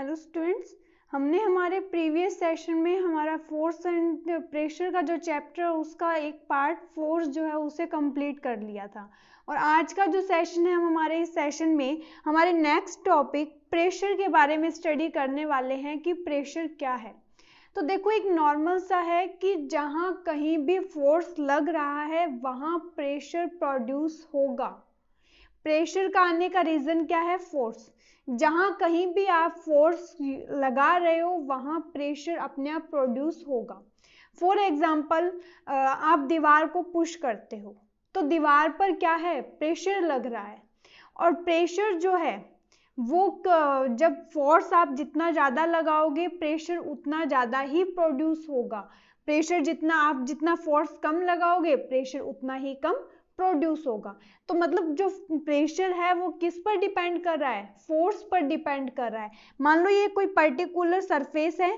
Hello students, हमने हमारे previous session में हमारा फोर्स एंड प्रेशर का जो चैप्टर है उसका एक पार्ट फोर्स जो है उसे कंप्लीट कर लिया था। और आज का जो सेशन है हम हमारे इस सेशन में हमारे नेक्स्ट टॉपिक प्रेशर के बारे में स्टडी करने वाले हैं कि प्रेशर क्या है। तो देखो, एक नॉर्मल सा है कि जहाँ कहीं भी फोर्स लग रहा है वहाँ प्रेशर प्रोड्यूस होगा। प्रेशर का आने का रीजन क्या है? फोर्स। जहां कहीं भी आप फोर्स लगा रहे हो वहां प्रेशर अपने आप प्रोड्यूस होगा। फॉर एग्जाम्पल, आप दीवार को पुश करते हो तो दीवार पर क्या है? प्रेशर लग रहा है। और प्रेशर जो है वो जब फोर्स आप जितना ज़्यादा लगाओगे प्रेशर उतना ज़्यादा ही प्रोड्यूस होगा। प्रेशर जितना फोर्स कम लगाओगे प्रेशर उतना ही कम प्रोड्यूस होगा। तो मतलब जो प्रेशर है वो किस पर डिपेंड कर रहा है? फोर्स पर डिपेंड कर रहा है। मान लो ये कोई पर्टिकुलर सरफेस है,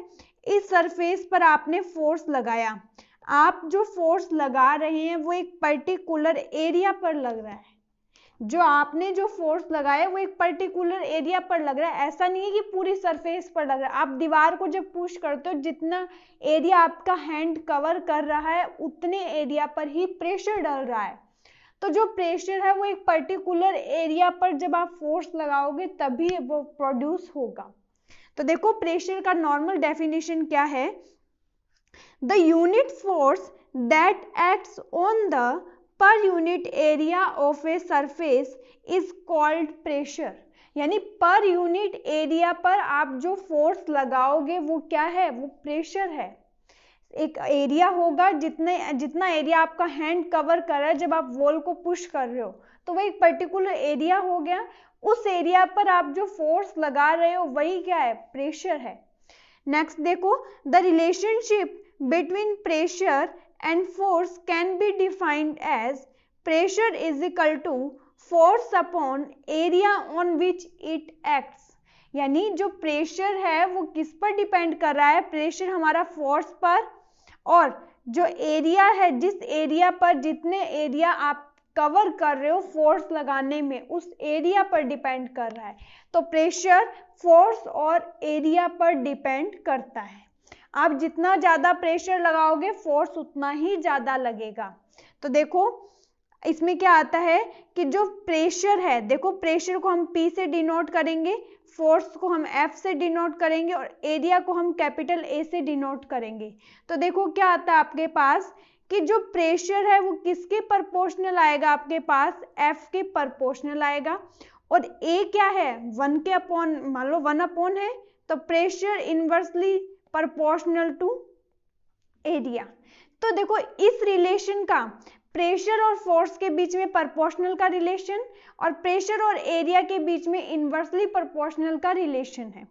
इस सरफेस पर आपने फोर्स लगाया। आप जो फोर्स लगा रहे हैं वो एक पर्टिकुलर एरिया पर लग रहा है। जो आपने जो फोर्स लगाया वो एक पर्टिकुलर एरिया पर लग रहा है, ऐसा नहीं है कि पूरी सरफेस पर लग रहा है। आप दीवार को जब पुश करते हो जितना एरिया आपका हैंड कवर कर रहा है उतने एरिया पर ही प्रेशर डल रहा है। तो जो प्रेशर है वो एक पर्टिकुलर एरिया पर जब आप फोर्स लगाओगे तभी वो प्रोड्यूस होगा। तो देखो, प्रेशर का नॉर्मल डेफिनेशन क्या है? The unit force that acts on the per unit area of a surface is called pressure. यानी पर यूनिट एरिया पर आप जो फोर्स लगाओगे वो क्या है? वो प्रेशर है। एक एरिया होगा, जितना एरिया आपका हैंड कवर कर रहा है जब आप वॉल को पुश कर रहे हो तो वो एक पर्टिकुलर एरिया हो गया। उस एरिया पर आप जो फोर्स लगा रहे हो वही क्या है? प्रेशर है। नेक्स्ट देखो, the relationship between pressure and force can be defined as pressure is equal to force upon area on which it acts. यानी जो प्रेशर है वो किस पर डिपेंड कर रहा है? प्रेशर हमारा फोर्स पर, और जो एरिया है, जिस एरिया पर जितने एरिया आप कवर कर रहे हो फोर्स लगाने में उस एरिया पर डिपेंड कर रहा है। तो प्रेशर फोर्स और एरिया पर डिपेंड करता है। आप जितना ज्यादा प्रेशर लगाओगे फोर्स उतना ही ज्यादा लगेगा। तो देखो इसमें क्या आता है कि जो प्रेशर है, देखो प्रेशर को हम P से डिनोट करेंगे, फोर्स को हम F से डिनोट करेंगे और एरिया को हम कैपिटल A से डिनोट करेंगे। तो देखो क्या आता है आपके पास कि जो प्रेशर है वो किसके प्रोपोर्शनल आएगा? आपके पास F के प्रोपोर्शनल आएगा। और A क्या है? 1 के अपॉन, मान लो 1 अपॉन है तो pressure inversely proportional to area. तो देखो इस रिलेशन का प्रेशर और फोर्स के बीच में प्रोपोर्शनल का रिलेशन और प्रेशर और एरिया के बीच में इनवर्सली प्रोपोर्शनल का रिलेशन है।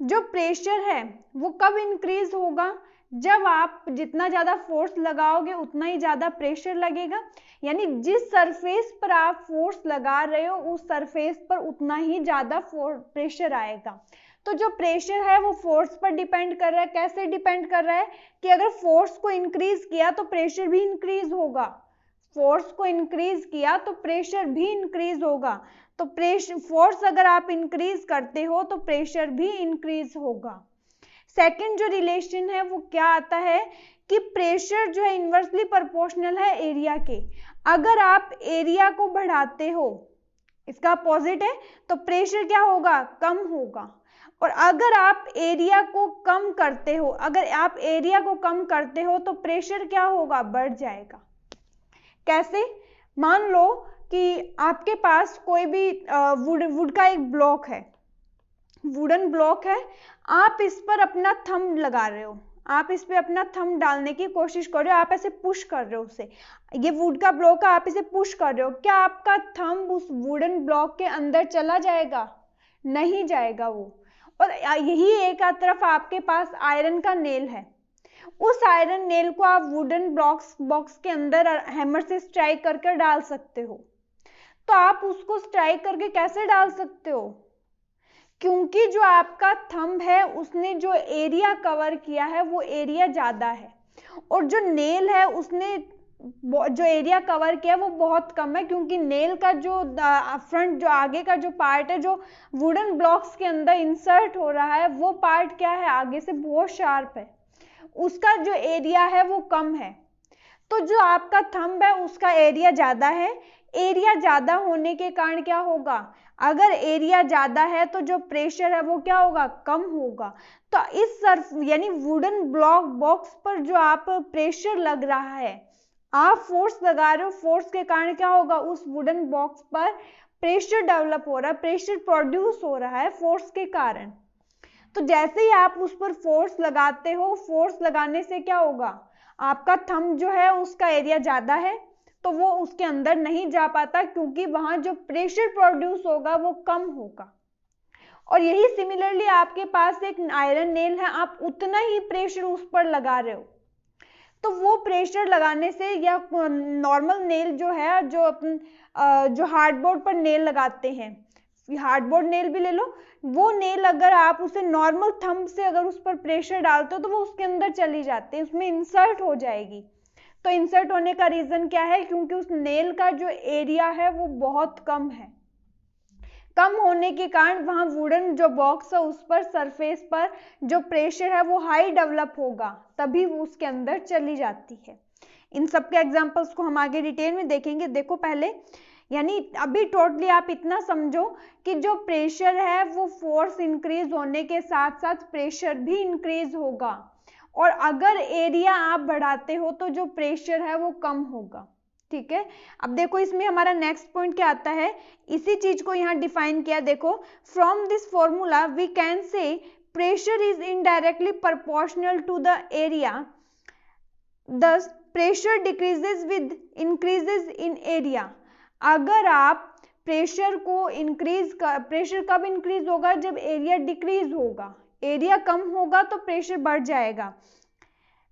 जो प्रेशर है वो कब इंक्रीज होगा? जब आप जितना ज्यादा फोर्स लगाओगे उतना ही ज्यादा प्रेशर लगेगा। यानी जिस सरफेस पर आप फोर्स लगा रहे हो उस सरफेस पर उतना ही ज्यादा प्रेशर आएगा। तो जो प्रेशर है वो फोर्स पर डिपेंड कर रहा है। कैसे डिपेंड कर रहा है? कि अगर फोर्स को इंक्रीज किया तो प्रेशर भी इंक्रीज होगा, फोर्स को इंक्रीज किया तो प्रेशर भी इंक्रीज होगा। तो प्रेशर फोर्स अगर आप इंक्रीज करते हो तो प्रेशर भी इंक्रीज होगा। सेकंड जो रिलेशन है वो क्या आता है कि प्रेशर जो है इनवर्सली प्रोपोर्शनल है एरिया के। अगर आप एरिया को बढ़ाते हो, इसका अपोजिट है, तो प्रेशर क्या होगा? कम होगा। और अगर आप एरिया को कम करते हो, अगर आप एरिया को कम करते हो तो प्रेशर क्या होगा? बढ़ जाएगा। कैसे? मान लो कि आपके पास कोई भी वुड का एक ब्लॉक है, वुडन ब्लॉक है, आप इस पर अपना थंब लगा रहे हो, आप इस पे अपना थंब डालने की कोशिश कर रहे हो, आप ऐसे पुश कर रहे हो उसे, ये वुड का ब्लॉक है, आप इसे पुश कर रहे हो, क्या आपका थंब उस वुडन ब्लॉक के अंदर चला जाएगा? नहीं जाएगा वो। और यही एक तरफ आपके पास आयरन का नेल है, उस आयरन नेल को आप वुडन बॉक्स के अंदर हैमर से स्ट्राइक करके डाल सकते हो। तो आप उसको स्ट्राइक करके कैसे डाल सकते हो? क्योंकि जो आपका थंब है उसने जो एरिया कवर किया है वो एरिया ज्यादा है, और जो नेल है उसने जो एरिया कवर किया वो बहुत कम है, क्योंकि नेल का जो फ्रंट जो आगे का जो पार्ट है जो वुडन ब्लॉक्स के अंदर इंसर्ट हो रहा है वो पार्ट क्या है, आगे से बहुत शार्प है, उसका जो एरिया है वो कम है। तो जो आपका थंब है उसका एरिया ज्यादा है। एरिया ज्यादा होने के कारण क्या होगा, अगर एरिया ज्यादा है तो जो प्रेशर है वो क्या होगा, कम होगा। तो इस सर्फ यानी वुडन ब्लॉक बॉक्स पर जो आप प्रेशर लग रहा है, आप फोर्स लगा रहे हो, फोर्स के कारण क्या होगा, उस वुडन बॉक्स पर प्रेशर डेवलप हो रहा है, प्रेशर प्रोड्यूस हो रहा है फोर्स के कारण। तो जैसे ही आप उस पर फोर्स लगाते हो, फोर्स लगाने से क्या होगा, आपका थंब जो है उसका एरिया ज्यादा है तो वो उसके अंदर नहीं जा पाता, क्योंकि वहां जो प्रेशर प्रोड्यूस होगा वो कम होगा। और यही सिमिलरली आपके पास एक आयरन नेल है, आप उतना ही प्रेशर उस पर लगा रहे हो, तो वो प्रेशर लगाने से, या नॉर्मल नेल जो है, जो हार्डबोर्ड पर नेल लगाते हैं, हार्डबोर्ड नेल भी ले लो, वो नेल अगर आप उसे नॉर्मल थंब से अगर उस पर प्रेशर डालते हो तो वो उसके अंदर चली जाती है, उसमें इंसर्ट हो जाएगी। तो इंसर्ट होने का रीजन क्या है, क्योंकि उस नेल का जो एरिया है वो बहुत कम है। कम होने के कारण वहां वुडन जो बॉक्स है उस पर सरफेस पर जो प्रेशर है वो हाई डेवलप होगा, तभी वो उसके अंदर चली जाती है। इन सब के एग्जांपल्स को हम आगे डिटेल में देखेंगे। देखो पहले, यानी अभी टोटली आप इतना समझो कि जो प्रेशर है वो फोर्स इंक्रीज होने के साथ साथ प्रेशर भी इंक्रीज होगा, और अगर एरिया आप बढ़ाते हो तो जो प्रेशर है वो कम होगा। ठीक है, अब देखो इसमें हमारा नेक्स्ट पॉइंट क्या आता है, इसी चीज को यहाँ डिफाइन किया। देखो, from this formula we can say pressure is indirectly proportional to the area, thus pressure decreases with increases in area. अगर आप प्रेशर को प्रेशर कब इंक्रीज होगा, जब एरिया डिक्रीज होगा, एरिया कम होगा तो प्रेशर बढ़ जाएगा।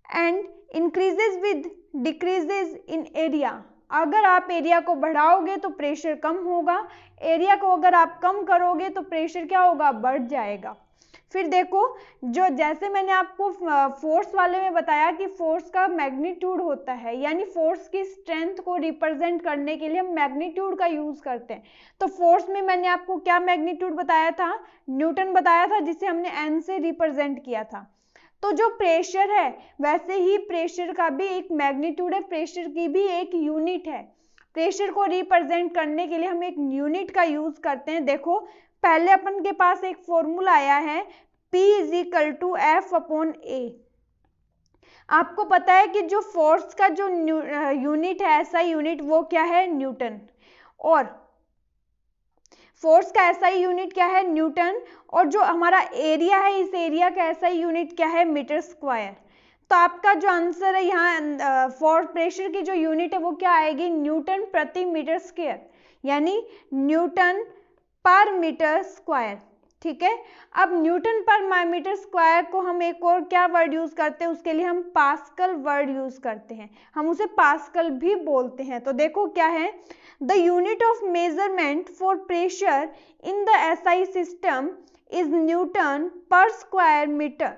And increases with decreases in area, अगर आप एरिया को बढ़ाओगे तो प्रेशर कम होगा, एरिया को अगर आप कम करोगे तो प्रेशर क्या होगा, बढ़ जाएगा। फिर देखो, जो जैसे मैंने आपको फोर्स वाले में बताया कि फोर्स का मैग्नीट्यूड होता है, यानी फोर्स की स्ट्रेंथ को रिप्रेजेंट करने के लिए हम मैग्नीट्यूड का यूज करते हैं। तो फोर्स में मैंने आपको क्या मैग्नीट्यूड बताया था, न्यूटन बताया था, जिसे हमने एन से रिप्रेजेंट किया था। तो जो प्रेशर है वैसे ही प्रेशर का भी एक मैग्नीट्यूड है, प्रेशर की भी एक यूनिट है। प्रेशर को रिप्रेजेंट करने के लिए हम एक यूनिट का यूज करते हैं। देखो, पहले अपन के पास एक फॉर्मूला आया है P = F/A। आपको पता है कि जो फोर्स का जो यूनिट है, ऐसा यूनिट, वो क्या है, न्यूटन। और फोर्स का ऐसा यूनिट क्या है, न्यूटन। और जो हमारा एरिया है, इस एरिया का ऐसा न्यूट क्या है, मीटर स्क्वायर। तो आपका जो आंसर है यहाँ फॉर प्रेशर की जो यूनिट है वो क्या आएगी, न्यूटन प्रति मीटर स्क्वायर, यानी न्यूटन पर मीटर स्क्वायर। ठीक है, अब न्यूटन पर मीटर स्क्वायर को हम एक और क्या वर्ड यूज करते हैं, उसके लिए हम पास्कल वर्ड यूज करते हैं, हम उसे पास्कल भी बोलते हैं। तो देखो क्या है, the unit of measurement for pressure in the SI system is newton per square metre.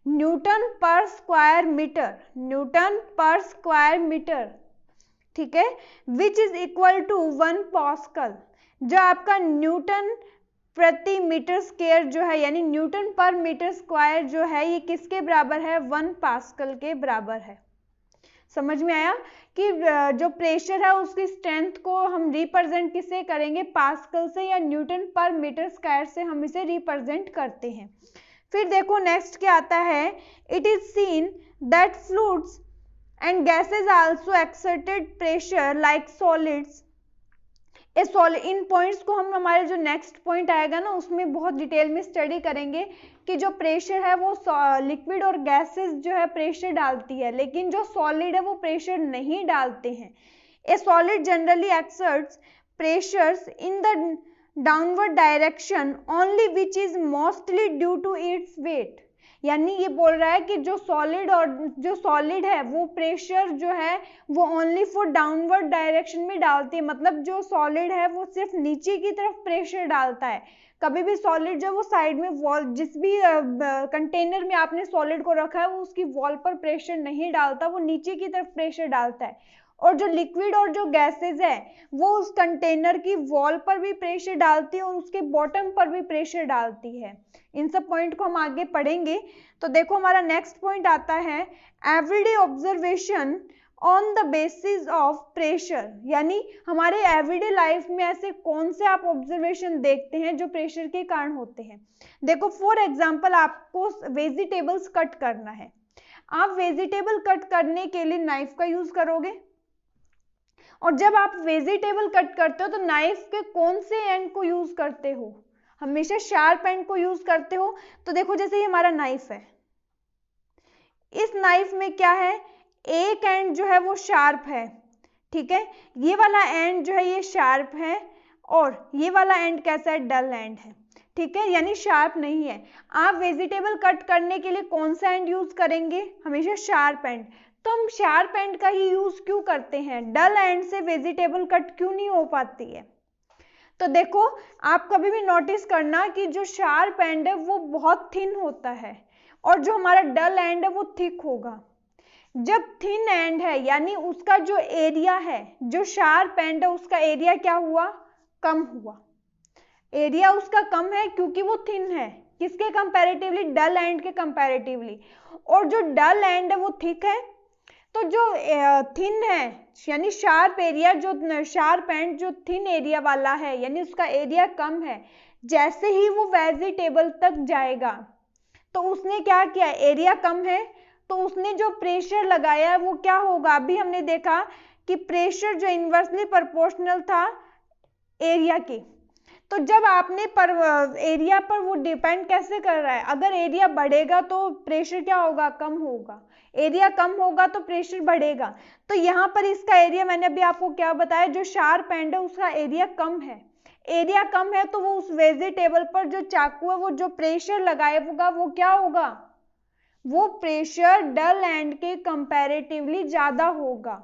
Newton per square metre, newton per square metre. ठीक है, which is equal to 1 pascal. जो आपका न्यूटन प्रति मीटर स्क्वायर जो है, यानी Newton पर metre square जो है, ये किसके बराबर है, 1 पास्कल के बराबर है। समझ में आया कि जो प्रेशर है उसकी स्ट्रेंथ को हम रिप्रेजेंट किससे करेंगे, पास्कल से, या न्यूटन पर मीटर स्क्वायर से हम इसे रिप्रेजेंट करते हैं। फिर देखो नेक्स्ट क्या आता है, it is seen that fluids and gases also exerted pressure like solids. In points को हम हमारे जो नेक्स्ट पॉइंट आएगा ना उसमें बहुत डिटेल में स्टडी करेंगे कि जो प्रेशर है वो लिक्विड और गैसेस जो है प्रेशर डालती है, लेकिन जो सॉलिड है वो प्रेशर नहीं डालते हैं। A solid generally exerts pressures in the downward direction only which is mostly due to its weight. यानी ये बोल रहा है कि जो सॉलिड है वो प्रेशर जो है वो ओनली फॉर डाउनवर्ड डायरेक्शन में डालती है, मतलब जो सॉलिड है वो सिर्फ नीचे की तरफ प्रेशर डालता है। कभी भी सॉलिड जो वो साइड में वॉल, जिस भी कंटेनर में आपने सॉलिड को रखा है वो उसकी वॉल पर प्रेशर नहीं डालता, वो नीचे की तरफ प्रेशर डालता है। और जो लिक्विड और जो गैसेज है वो उस कंटेनर की वॉल पर भी प्रेशर डालती है और उसके बॉटम पर भी प्रेशर डालती है। इन सब पॉइंट को हम आगे पढ़ेंगे। तो देखो हमारा नेक्स्ट पॉइंट आता है everyday observation on the basis of pressure, यानी हमारे एवरीडे लाइफ में ऐसे कौन से आप ऑब्जर्वेशन देखते हैं जो प्रेशर के कारण होते हैं। देखो फॉर एग्जांपल आपको वेजिटेबल्स कट करना है, आप वेजिटेबल कट करने के लिए नाइफ का यूज करोगे, और जब आप वेजिटेबल कट करते हो तो नाइफ के कौन से एंड को यूज करते हो, हमेशा शार्प एंड को यूज करते हो। तो देखो जैसे ये हमारा नाइफ है, इस नाइफ में क्या है, एक एंड जो है वो शार्प है, ठीक है, ये वाला एंड जो है ये शार्प है और ये वाला एंड कैसा है, डल एंड है, ठीक है, यानी शार्प नहीं है। आप वेजिटेबल कट करने के लिए कौन सा एंड यूज करेंगे, हमेशा शार्प एंड। तो हम शार्प एंड का ही यूज क्यों करते हैं, डल एंड से वेजिटेबल कट क्यों नहीं हो पाती है। तो देखो आप कभी भी नोटिस करना कि जो शार्प एंड है वो बहुत थिन होता है और जो हमारा डल एंड है वो थिक होगा। जब थिन एंड है यानी उसका जो एरिया है, जो शार्प एंड है उसका एरिया क्या हुआ, कम हुआ, एरिया उसका कम है क्योंकि वो थिन है, किसके कंपैरेटिवली, डल एंड के कंपैरेटिवली। और जो डल एंड है वो थिक है, तो जो थिन है यानी शार्प एरिया, जो शार्प एंड जो थिन एरिया वाला है यानी उसका एरिया कम है, जैसे ही वो वेजिटेबल तक जाएगा तो उसने क्या किया, एरिया कम है तो उसने जो प्रेशर लगाया वो क्या होगा, अभी हमने देखा कि प्रेशर जो इनवर्सली प्रोपोर्शनल था एरिया की। तो जब आपने एरिया पर वो डिपेंड कैसे कर रहा है, अगर एरिया बढ़ेगा तो प्रेशर क्या होगा, कम होगा, एरिया कम होगा तो प्रेशर बढ़ेगा। तो यहाँ पर इसका एरिया मैंने अभी आपको क्या बताया, जो शार्प एंड है उसका एरिया कम है, एरिया कम है तो वो उस वेजिटेबल पर जो चाकू है वो जो प्रेशर लगाएगा वो क्या होगा, वो प्रेशर डल एंड के कंपैरेटिवली ज्यादा होगा,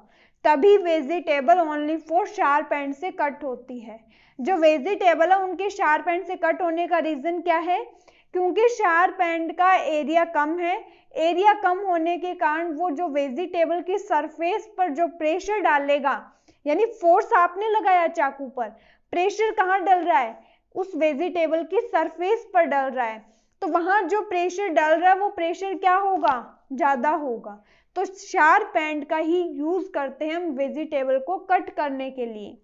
तभी vegetable only for sharp and से कट होती है। जो वेजिटेबल है उनके शार्प एंड से कट होने का रीजन क्या है, क्योंकि शार्प एंड का एरिया कम है, एरिया कम होने के कारण वो जो वेजिटेबल की सरफेस पर जो प्रेशर डालेगा, यानी फोर्स आपने लगाया चाकू पर, प्रेशर कहाँ डल रहा है, उस वेजिटेबल की सरफेस पर डल रहा है, तो वहां जो प्रेशर डल रहा है वो प्रेशर क्या होगा, ज्यादा होगा। तो शार्प एंड का ही यूज करते हैं हम वेजिटेबल को कट करने के लिए।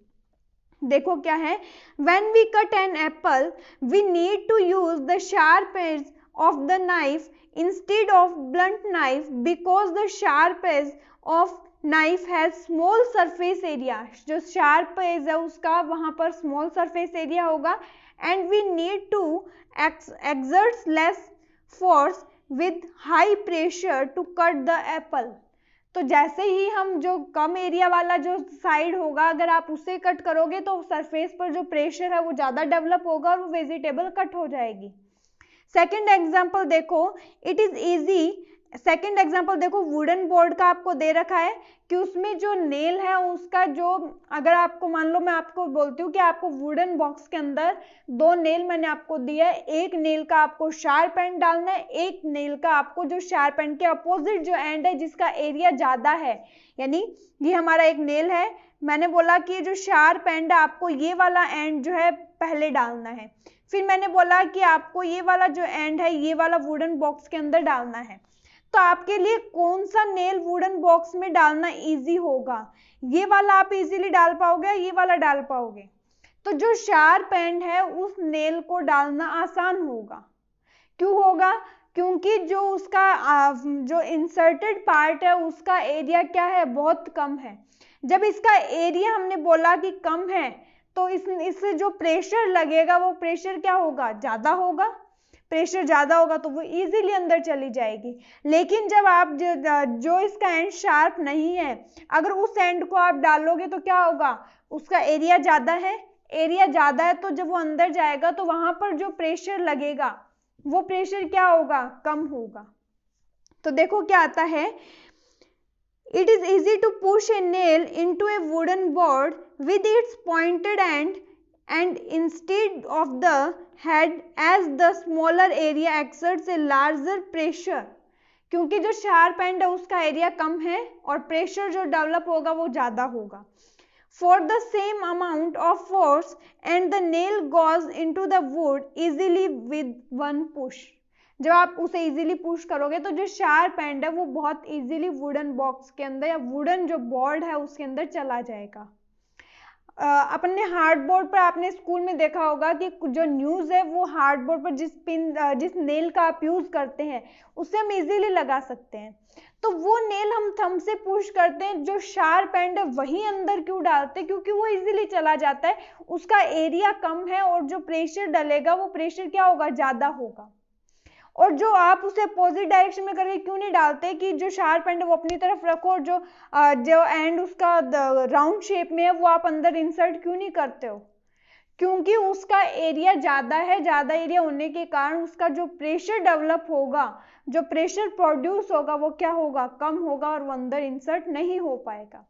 देखो क्या है, when we cut an apple we need to use the sharp edge of the knife instead of blunt knife because the sharp edge of knife has small surface area, जो sharp edge है उसका वहां पर small surface area होगा, and we need to exert less force with high pressure to cut the apple। तो जैसे ही हम जो कम एरिया वाला जो साइड होगा अगर आप उसे कट करोगे तो सरफेस पर जो प्रेशर है वो ज्यादा डेवलप होगा और वो वेजिटेबल कट हो जाएगी। सेकंड एग्जांपल देखो, it is easy, second example देखो वुडन बोर्ड का आपको दे रखा है कि उसमें जो नेल है उसका जो, अगर आपको मान लो मैं आपको बोलती हूँ कि आपको वुडन बॉक्स के अंदर दो नेल मैंने आपको दिया है, एक नेल का आपको शार्प एंड डालना है, एक नेल का आपको जो शार्प एंड के अपोजिट जो एंड है जिसका एरिया ज्यादा है, यानी ये हमारा एक नेल है, मैंने बोला कि जो शार्प एंड है आपको ये वाला एंड जो है पहले डालना है, फिर मैंने बोला कि आपको ये वाला जो एंड है ये वाला वुडन बॉक्स के अंदर डालना है। तो आपके लिए कौन सा नेल वुडन बॉक्स में डालना इजी होगा, ये वाला आप इजीली डाल पाओगे या ये वाला डाल पाओगे, तो जो शार्प एंड है उस नेल को डालना आसान होगा। क्यों होगा, क्योंकि जो उसका जो इंसर्टेड पार्ट है उसका एरिया क्या है, बहुत कम है। जब इसका एरिया हमने बोला कि कम है तो इससे जो प्रेशर लगेगा वो प्रेशर क्या होगा, ज्यादा होगा, प्रेशर ज्यादा होगा तो वो इजीली अंदर चली जाएगी। लेकिन जब आप जो इसका एंड शार्प नहीं है अगर उस एंड को आप डालोगे तो क्या होगा, उसका एरिया ज्यादा है, एरिया ज्यादा है तो जब वो अंदर जाएगा तो वहां पर जो प्रेशर लगेगा वो प्रेशर क्या होगा, कम होगा। तो देखो क्या आता है, it is easy to push a nail into a wooden board with its pointed end and instead of the head as the smaller area exerts a larger pressure, क्योंकि जो शार्प एंड है उसका एरिया कम है और pressure जो develop होगा वो ज्यादा होगा। For the same amount of force and the nail goes into the wood easily with one push, जब आप उसे इजीली पुश करोगे तो जो शार्प एंड है वो बहुत इजीली वुडन बॉक्स के अंदर या वुडन जो बोर्ड है उसके अंदर चला जाएगा। अपने हार्डबोर्ड पर आपने स्कूल में देखा होगा कि जो न्यूज है वो हार्डबोर्ड पर जिस नेल का आप यूज करते हैं उससे हम इजीली लगा सकते हैं। तो वो नेल हम थंब से पुश करते हैं, जो शार्प एंड है वही अंदर क्यों डालते हैं, क्योंकि वो इजीली चला जाता है, उसका एरिया कम है और जो प्रेशर डलेगा वो प्रेशर क्या होगा, ज्यादा होगा। और जो आप उसे अपोजिट डायरेक्शन में करके क्यों नहीं डालते कि जो शार्प एंड है वो अपनी तरफ रखो और जो एंड उसका राउंड शेप में है वो आप अंदर इंसर्ट क्यों नहीं करते हो, क्योंकि उसका एरिया ज्यादा है। ज्यादा एरिया होने के कारण उसका जो प्रेशर डेवलप होगा, जो प्रेशर प्रोड्यूस होगा वो क्या होगा, कम होगा और वो अंदर इंसर्ट नहीं हो पाएगा।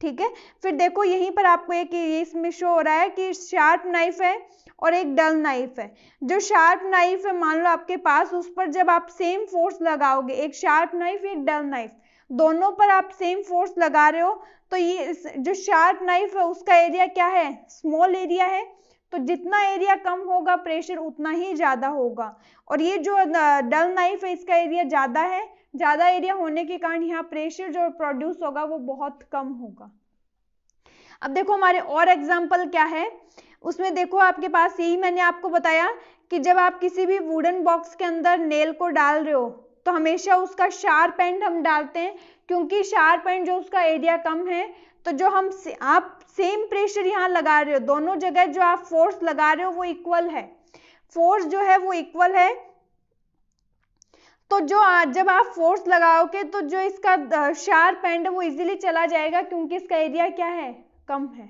ठीक है, फिर देखो यहीं पर आपको एक इसमें शो हो रहा है कि शार्प नाइफ है और एक डल नाइफ है। जो शार्प नाइफ है मान लो आपके पास, उस पर जब आप सेम फोर्स लगाओगे, एक शार्प नाइफ एक डल नाइफ, दोनों पर आप सेम फोर्स लगा रहे हो, तो ये जो शार्प नाइफ है उसका एरिया क्या है, स्मॉल एरिया है, तो जितना एरिया कम होगा प्रेशर उतना ही ज्यादा होगा। और ये जो डल नाइफ है इसका एरिया ज्यादा है, ज्यादा एरिया होने के कारण यहाँ प्रेशर जो प्रोड्यूस होगा वो बहुत कम होगा। अब देखो हमारे और एग्जाम्पल क्या है, उसमें देखो आपके पास यही मैंने आपको बताया कि जब आप किसी भी वुडन बॉक्स के अंदर नेल को डाल रहे हो तो हमेशा उसका शार्प एंड हम डालते हैं, क्योंकि शार्प एंड जो उसका एरिया कम है, तो जो आप सेम प्रेशर यहाँ लगा रहे हो, दोनों जगह जो आप फोर्स लगा रहे हो वो इक्वल है, फोर्स जो है वो इक्वल है। तो जो जब आप फोर्स लगाओगे तो जो इसका शार्प एंड है वो इजीली चला जाएगा, क्योंकि इसका एरिया क्या है, कम है।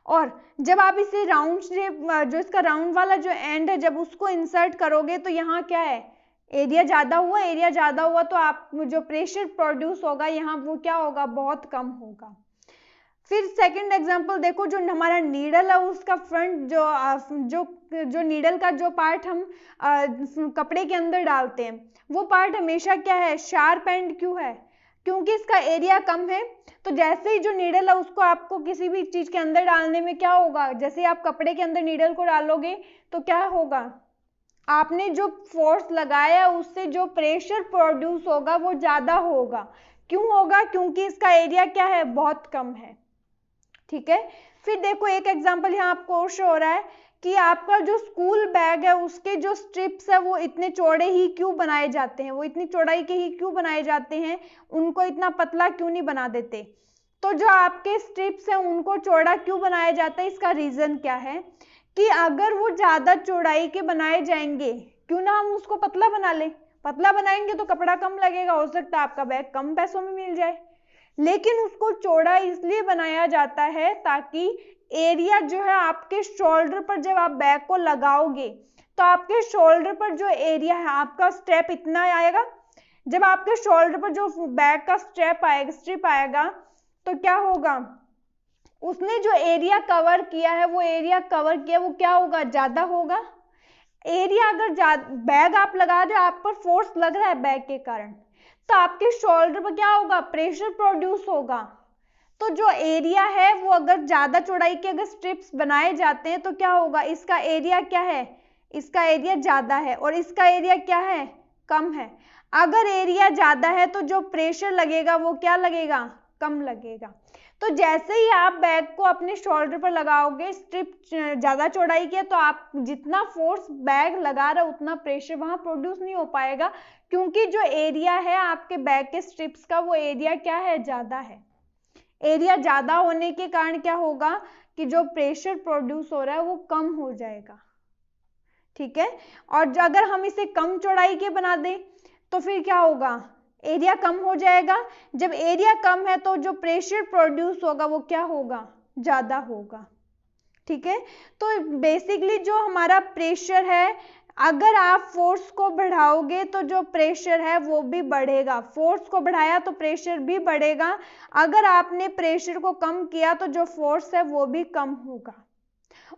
और जब आप इसे राउंड शेप, जो इसका राउंड वाला जो एंड है, जब उसको इंसर्ट करोगे तो यहाँ क्या है, एरिया ज्यादा हुआ, एरिया ज्यादा हुआ तो आप जो प्रेशर प्रोड्यूस होगा यहाँ वो क्या होगा, बहुत कम होगा। फिर सेकंड एग्जांपल देखो, जो हमारा नीडल है उसका फ्रंट जो नीडल का जो पार्ट हम कपड़े के अंदर डालते हैं वो पार्ट हमेशा क्या है, शार्प एंड क्यों है, क्योंकि इसका एरिया कम है। तो जैसे ही जो नीडल है उसको आपको किसी भी चीज के अंदर डालने में क्या होगा, जैसे ही आप कपड़े के अंदर नीडल को डालोगे तो क्या होगा, आपने जो फोर्स लगाया उससे जो प्रेशर प्रोड्यूस होगा वो ज्यादा होगा। क्यों होगा, क्योंकि इसका एरिया क्या है, बहुत कम है। ठीक है, फिर देखो एक एग्जांपल यहाँ आपको शो हो रहा है कि आपका जो स्कूल बैग है उसके जो स्ट्रिप्स है वो इतने चौड़े ही क्यों बनाए जाते हैं, वो इतनी चौड़ाई के ही क्यों बनाए जाते हैं, उनको इतना पतला क्यों नहीं बना देते। तो जो आपके स्ट्रिप्स हैं उनको चौड़ा क्यों बनाया जाता है, इसका रीजन क्या है कि अगर वो ज्यादा चौड़ाई के बनाए जाएंगे, क्यों ना हम उसको पतला बना ले, पतला बनाएंगे तो कपड़ा कम लगेगा, हो सकता है आपका बैग कम पैसों में मिल जाए, लेकिन उसको चौड़ा इसलिए बनाया जाता है ताकि एरिया जो है आपके शोल्डर पर जब आप बैग को लगाओगे तो आपके शोल्डर पर जो एरिया है, आपका स्ट्रैप इतना आएगा, जब आपके शोल्डर पर जो बैग का स्ट्रिप आएगा तो क्या होगा, उसने जो एरिया कवर किया है वो एरिया कवर किया वो क्या होगा, ज्यादा होगा। एरिया अगर बैग आप लगा रहे हो, आप पर फोर्स लग रहा है बैग के कारण, तो आपके शोल्डर पर क्या होगा, प्रेशर प्रोड्यूस होगा। तो जो एरिया है वो अगर ज्यादा चौड़ाई के अगर स्ट्रिप्स बनाए जाते हैं तो क्या होगा, इसका एरिया क्या है, इसका एरिया ज्यादा है और इसका एरिया क्या है, कम है। अगर एरिया ज्यादा है तो जो प्रेशर लगेगा वो क्या लगेगा, कम लगेगा। तो जैसे ही आप बैग को अपने शोल्डर पर लगाओगे, स्ट्रिप ज्यादा चौड़ाई की है, तो आप जितना फोर्स बैग लगा रहे हो उतना प्रेशर वहां प्रोड्यूस नहीं हो पाएगा, क्योंकि जो एरिया है आपके बैग के स्ट्रिप्स का वो एरिया क्या है, ज्यादा है। एरिया ज्यादा होने के कारण क्या होगा कि जो प्रेशर प्रोड्यूस हो रहा है वो कम हो जाएगा। ठीक है, और अगर हम इसे कम चौड़ाई के बना दें तो फिर क्या होगा, एरिया कम हो जाएगा। जब एरिया कम है तो जो प्रेशर प्रोड्यूस होगा वो क्या होगा, ज्यादा होगा। ठीक है, तो बेसिकली जो हमारा प्रेशर है अगर आप फोर्स को बढ़ाओगे तो जो प्रेशर है वो भी बढ़ेगा, फोर्स को बढ़ाया तो प्रेशर भी बढ़ेगा, अगर आपने प्रेशर को कम किया तो जो फोर्स है वो भी कम होगा।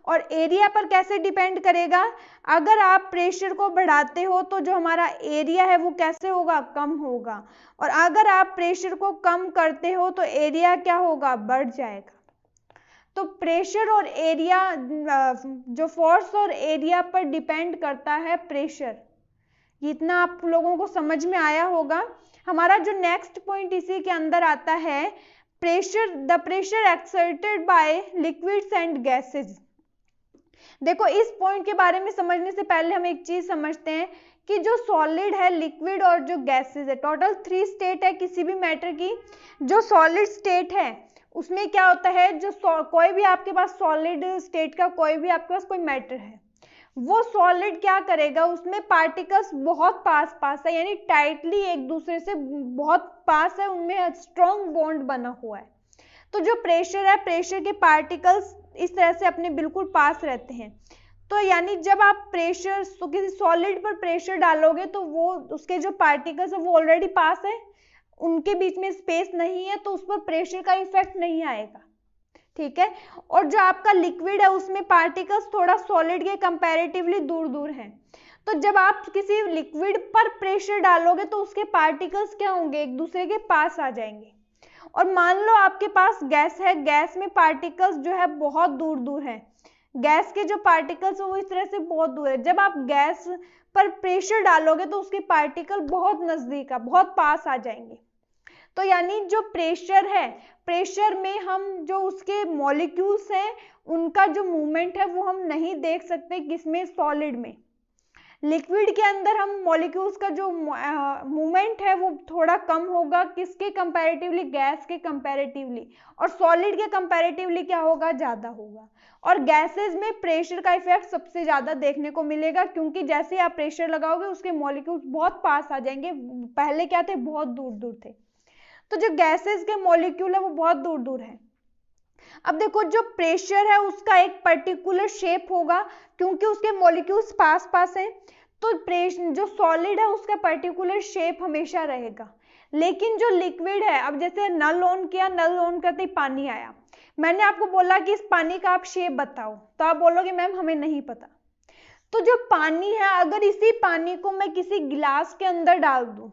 और एरिया पर कैसे डिपेंड करेगा, अगर आप प्रेशर को बढ़ाते हो तो जो हमारा एरिया है वो कैसे होगा, कम होगा, और अगर आप प्रेशर को कम करते हो तो एरिया क्या होगा, बढ़ जाएगा। तो प्रेशर और एरिया, जो फोर्स और एरिया पर डिपेंड करता है प्रेशर, इतना आप लोगों को समझ में आया होगा। हमारा जो नेक्स्ट पॉइंट इसी के अंदर आता है, pressure, the pressure exerted by liquids and gases. देखो इस पॉइंट के बारे में समझने से पहले हम एक चीज समझते हैं कि जो सॉलिड है, लिक्विड और जो गैसेज है, टोटल 3 स्टेट है किसी भी मैटर की। जो सॉलिड स्टेट है उसमें क्या होता है, जो कोई भी आपके पास सॉलिड स्टेट का कोई भी आपके पास कोई मैटर है, वो सॉलिड क्या करेगा, उसमें पार्टिकल्स बहुत पास है, यानी टाइटली एक दूसरे से बहुत पास है, उनमें स्ट्रॉन्ग बॉन्ड बना हुआ है। तो जो प्रेशर है, प्रेशर के पार्टिकल्स इस तरह से अपने बिल्कुल पास रहते हैं। तो यानी जब आप प्रेशर, तो किसी सॉलिड पर प्रेशर डालोगे तो वो उसके जो पार्टिकल्स है वो ऑलरेडी पास है, उनके बीच में स्पेस नहीं है, तो उस पर प्रेशर का इफेक्ट नहीं आएगा, ठीक है। और जो आपका लिक्विड है उसमें पार्टिकल्स थोड़ा सॉलिड के कंपैरेटिवली दूर दूर हैं, तो जब आप किसी लिक्विड पर प्रेशर डालोगे तो उसके पार्टिकल्स क्या होंगे, एक दूसरे के पास आ जाएंगे। और मान लो आपके पास गैस है, गैस में पार्टिकल्स जो है बहुत दूर दूर हैं, गैस के जो पार्टिकल्स है वो इस तरह से बहुत दूर है, जब आप गैस पर प्रेशर डालोगे तो उसके पार्टिकल बहुत नजदीक है, बहुत पास आ जाएंगे। तो यानी जो प्रेशर है, प्रेशर में हम जो उसके मॉलिक्यूल्स हैं उनका जो मूवमेंट है वो हम नहीं देख सकते, किसमें, सॉलिड में। लिक्विड के अंदर हम मॉलिक्यूल्स का जो मूवमेंट है वो थोड़ा कम होगा, किसके कंपैरेटिवली, गैस के कंपैरेटिवली, और सॉलिड के कंपैरेटिवली क्या होगा, ज्यादा होगा। और गैसेस में प्रेशर का इफेक्ट सबसे ज्यादा देखने को मिलेगा, क्योंकि जैसे आप प्रेशर लगाओगे उसके मॉलिक्यूल्स बहुत पास आ जाएंगे, पहले क्या थे, बहुत दूर दूर थे। तो जो गैसेस के मॉलिक्यूल है वो बहुत दूर दूर है। अब देखो जो प्रेशर है उसका एक पर्टिकुलर शेप होगा, क्योंकि उसके मॉलिक्यूल्स पास पास हैं, तो प्रेशर, जो सॉलिड है उसका पर्टिकुलर शेप हमेशा रहेगा। लेकिन जो लिक्विड है, अब जैसे नल ऑन किया, नल ऑन करते ही पानी आया, मैंने आपको बोला कि इस पानी का आप शेप बताओ, तो आप बोलोगे मैम हमें नहीं पता। तो जो पानी है, अगर इसी पानी को मैं किसी गिलास के अंदर डाल दूं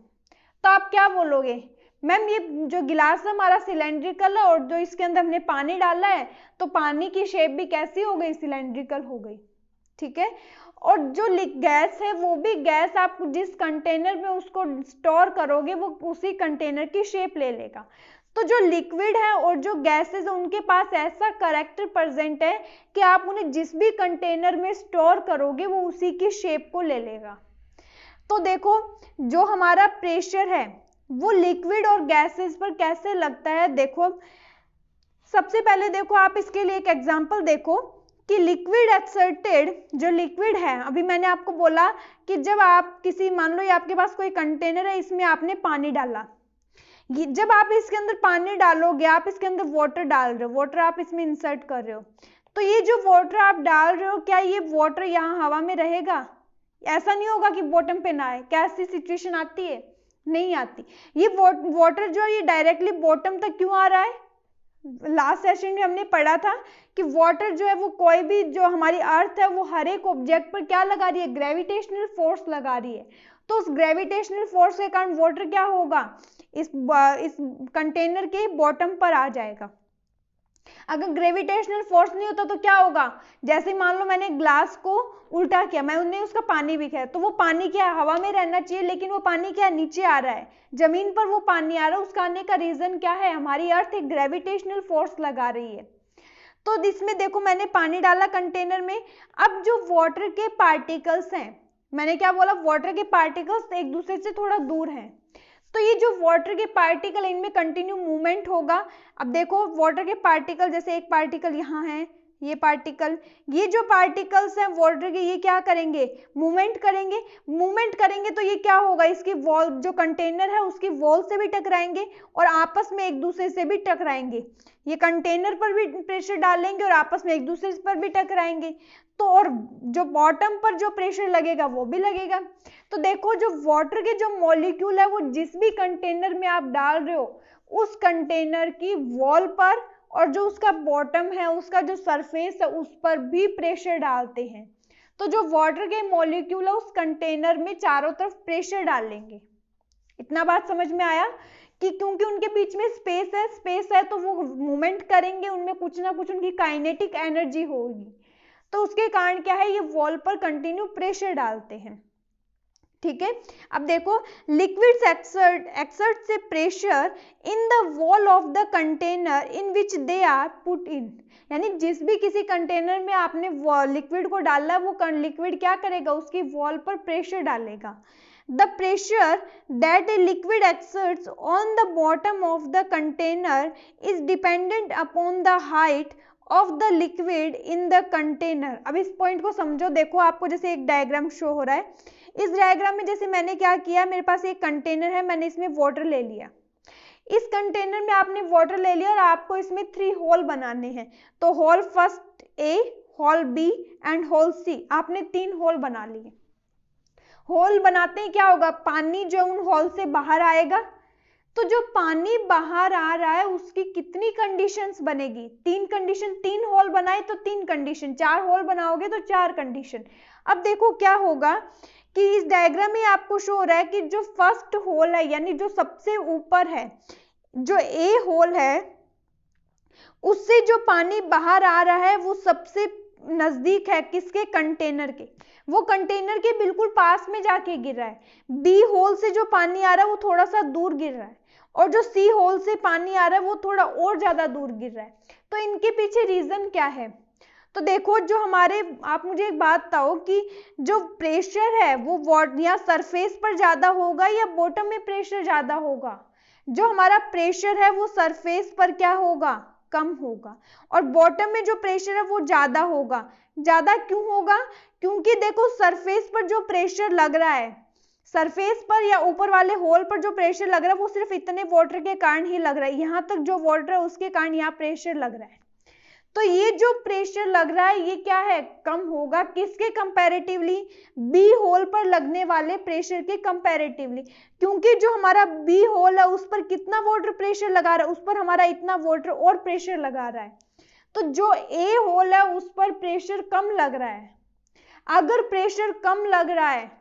तो आप क्या बोलोगे, मैम ये जो गिलास है हमारा सिलेंड्रिकल है, और जो इसके अंदर हमने पानी डाला है तो पानी की शेप भी कैसी हो गई, सिलेंड्रिकल हो गई, ठीक है। और जो गैस है वो भी, गैस आप जिस कंटेनर में उसको स्टोर करोगे वो उसी कंटेनर की शेप ले लेगा। तो जो लिक्विड है और जो गैसेस है उनके पास ऐसा कैरेक्टर प्रेजेंट है कि आप उन्हें जिस भी कंटेनर में स्टोर करोगे वो उसी की शेप को ले लेगा। तो देखो जो हमारा प्रेशर है वो लिक्विड और गैसेस पर कैसे लगता है, देखो सबसे पहले देखो आप इसके लिए एक एग्जांपल देखो कि लिक्विड एक्सर्टेड, जो लिक्विड है, अभी मैंने आपको बोला कि जब आप किसी, मान लो ये आपके पास कोई कंटेनर है, इसमें आपने पानी डाला, जब आप इसके अंदर पानी डालोगे, आप इसके अंदर वाटर डाल रहे हो, वाटर आप इसमें इंसर्ट कर रहे हो, तो ये जो वाटर आप डाल रहे हो, क्या ये वाटर यहाँ हवा में रहेगा, ऐसा नहीं होगा कि बॉटम पे ना आए, क्या ऐसी सिचुएशन आती है, नहीं आती। ये वाटर जो है ये डायरेक्टली बॉटम तक क्यों आ रहा है, लास्ट सेशन में हमने पढ़ा था कि वाटर जो है वो कोई भी, जो हमारी अर्थ है वो हर एक ऑब्जेक्ट पर क्या लगा रही है, ग्रेविटेशनल फोर्स लगा रही है। तो उस ग्रेविटेशनल फोर्स के कारण वाटर क्या होगा, इस कंटेनर के बॉटम पर आ जाएगा। अगर ग्रेविटेशनल फोर्स नहीं होता तो क्या होगा, जैसे मान लो मैंने ग्लास को उल्टा किया, मैंने उसका पानी भी किया, तो वो पानी क्या है, हवा में रहना चाहिए, लेकिन वो पानी क्या है, नीचे आ रहा है, जमीन पर वो पानी आ रहा है। उसका आने का रीजन क्या है, हमारी अर्थ एक ग्रेविटेशनल फोर्स लगा रही है। तो इसमें देखो मैंने पानी डाला कंटेनर में, अब जो वाटर के पार्टिकल्स हैं, मैंने क्या बोला, वाटर के पार्टिकल्स एक दूसरे से थोड़ा दूर हैं, तो ये जो वाटर के पार्टिकल, इनमें कंटिन्यू मूवमेंट होगा। अब देखो वाटर के पार्टिकल, जैसे एक पार्टिकल यहाँ है, ये पार्टिकल, ये जो पार्टिकल्स हैं वाटर के, ये क्या करेंगे, मूवमेंट करेंगे। मूवमेंट करेंगे तो ये क्या होगा, इसकी वॉल, जो कंटेनर है उसकी वॉल से भी टकराएंगे और आपस में एक दूसरे से भी टकराएंगे। ये कंटेनर पर भी प्रेशर डालेंगे और आपस में एक दूसरे पर भी टकराएंगे। तो और जो बॉटम पर जो प्रेशर लगेगा वो भी लगेगा। तो देखो जो वाटर के जो मॉलिक्यूल है वो जिस भी कंटेनर में आप डाल रहे हो उस कंटेनर की वॉल पर और जो उसका बॉटम है, उसका जो सरफेस है, उस पर भी प्रेशर डालते हैं। तो जो वाटर के मॉलिक्यूल है उस कंटेनर में चारों तरफ प्रेशर डालेंगे। इतना बात समझ में आया कि क्योंकि उनके बीच में स्पेस है तो वो मूवमेंट करेंगे, उनमें कुछ ना कुछ उनकी काइनेटिक एनर्जी होगी। तो उसके कारण क्या है, ये वॉल पर कंटिन्यू प्रेशर डालते हैं। ठीक है, अब देखो लिक्विड्स एक्सर्ट से pressure in the wall of the container in which they are put in, यानी जिस भी किसी कंटेनर में आपने लिक्विड को डाला वो लिक्विड क्या करेगा, उसकी वॉल पर प्रेशर डालेगा। The pressure that a liquid exerts on the bottom of the container is dependent upon the height of the liquid in the container। अब इस पॉइंट को समझो। देखो आपको जैसे एक डायग्राम शो हो रहा है, इस डायग्राम में जैसे मैंने क्या किया, मेरे पास एक कंटेनर है, मैंने इसमें वाटर ले लिया। इस कंटेनर में आपने वाटर ले लिया और आपको इसमें 3 होल बनाने हैं। तो hole first A, hole B and hole C, आपने 3 होल बना लिए। होल बनाते ही क्या होगा, पानी जो उन होल से बाहर आएगा। तो जो पानी बाहर आ रहा है उसकी कितनी कंडीशंस बनेगी, 3 कंडीशन। 3 होल बनाए तो 3 कंडीशन, 4 होल बनाओगे तो 4 कंडीशन। अब देखो क्या होगा कि इस डायग्राम में आपको शो हो रहा है कि जो फर्स्ट होल है, यानी जो सबसे ऊपर है, जो ए होल है, उससे जो पानी बाहर आ रहा है वो सबसे नजदीक है किसके, कंटेनर के। वो कंटेनर के बिल्कुल पास में जाके गिर रहा है। बी होल से जो पानी आ रहा है वो थोड़ा सा दूर गिर रहा है और जो सी होल से पानी आ रहा है वो थोड़ा और ज्यादा दूर गिर रहा है। तो इनके पीछे रीजन क्या है, तो देखो जो हमारे, आप मुझे एक बात बताओ कि जो प्रेशर है वो या सरफेस पर ज्यादा होगा या बॉटम में प्रेशर ज्यादा होगा। जो हमारा प्रेशर है वो सरफेस पर क्या होगा, कम होगा, और बॉटम में जो प्रेशर है वो ज्यादा होगा। ज्यादा क्यों होगा, क्योंकि देखो सरफेस पर जो प्रेशर लग रहा है, सरफेस पर या ऊपर वाले होल पर जो प्रेशर लग रहा है वो सिर्फ इतने वाटर के कारण ही लग रहा है। यहां तक जो वाटर है उसके कारण यहाँ प्रेशर लग रहा है। तो ये जो प्रेशर लग रहा है ये क्या है, कम होगा। किसके कंपैरेटिवली, बी होल पर लगने वाले प्रेशर के कंपैरेटिवली। क्योंकि जो हमारा बी होल है उस पर कितना वाटर प्रेशर लगा रहा है, उस पर हमारा इतना वाटर और प्रेशर लगा रहा है। तो जो ए होल है उस पर प्रेशर कम लग रहा है। अगर प्रेशर कम लग रहा है,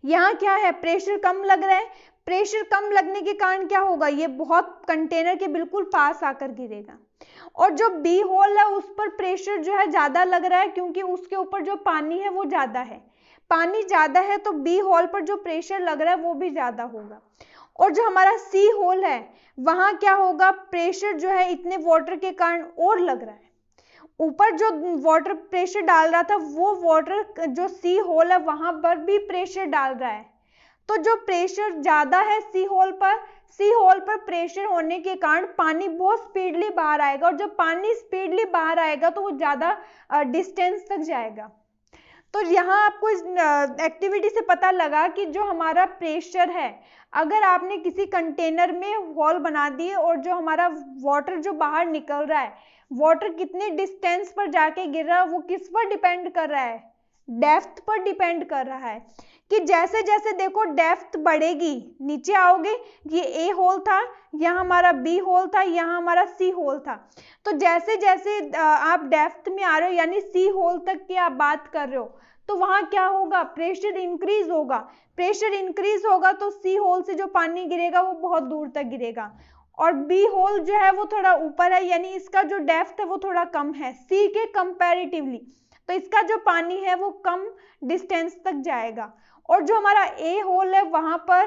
यहाँ क्या है, प्रेशर कम लग रहा है, प्रेशर कम लगने के कारण क्या होगा, ये बहुत कंटेनर के बिल्कुल पास आकर गिरेगा। और जो बी होल है उस पर प्रेशर जो है ज्यादा लग रहा है क्योंकि उसके ऊपर जो पानी है वो ज्यादा है। पानी ज्यादा है तो बी होल पर जो प्रेशर लग रहा है वो भी ज्यादा होगा। और जो हमारा सी होल है वहां क्या होगा, प्रेशर जो है इतने वाटर के कारण और लग रहा है। ऊपर जो वाटर प्रेशर डाल रहा था वो वाटर जो सी होल है वहां पर भी प्रेशर डाल रहा है। तो जो प्रेशर ज्यादा है सी होल पर प्रेशर होने के कारण पानी बहुत स्पीडली बाहर आएगा, और जब पानी स्पीडली बाहर आएगा तो वो ज्यादा डिस्टेंस तक जाएगा। तो यहाँ आपको इस एक्टिविटी से पता लगा कि जो हमारा प्रेशर है, अगर आपने किसी कंटेनर में होल बना दिए और जो हमारा वाटर जो बाहर निकल रहा है, वाटर कितने डिस्टेंस पर जाके गिर रहा है, वो किस पर डिपेंड कर रहा है, डेप्थ पर डिपेंड कर रहा है। कि जैसे जैसे देखो डेप्थ बढ़ेगी, नीचे आओगे, ये ए होल था, यहाँ हमारा बी होल था, यहाँ हमारा सी होल था। तो जैसे जैसे आप डेप्थ में आ रहे हो, यानी सी होल तक की आप बात कर रहे हो, तो वहां क्या होगा, प्रेशर इंक्रीज होगा। प्रेशर इंक्रीज होगा तो सी होल से जो पानी गिरेगा वो बहुत दूर तक गिरेगा, और बी होल जो है वो थोड़ा ऊपर है, यानी इसका जो डेप्थ है वो थोड़ा कम है सी के कंपैरेटिवली। तो इसका जो पानी है वो कम डिस्टेंस तक जाएगा। और जो हमारा ए होल है वहां पर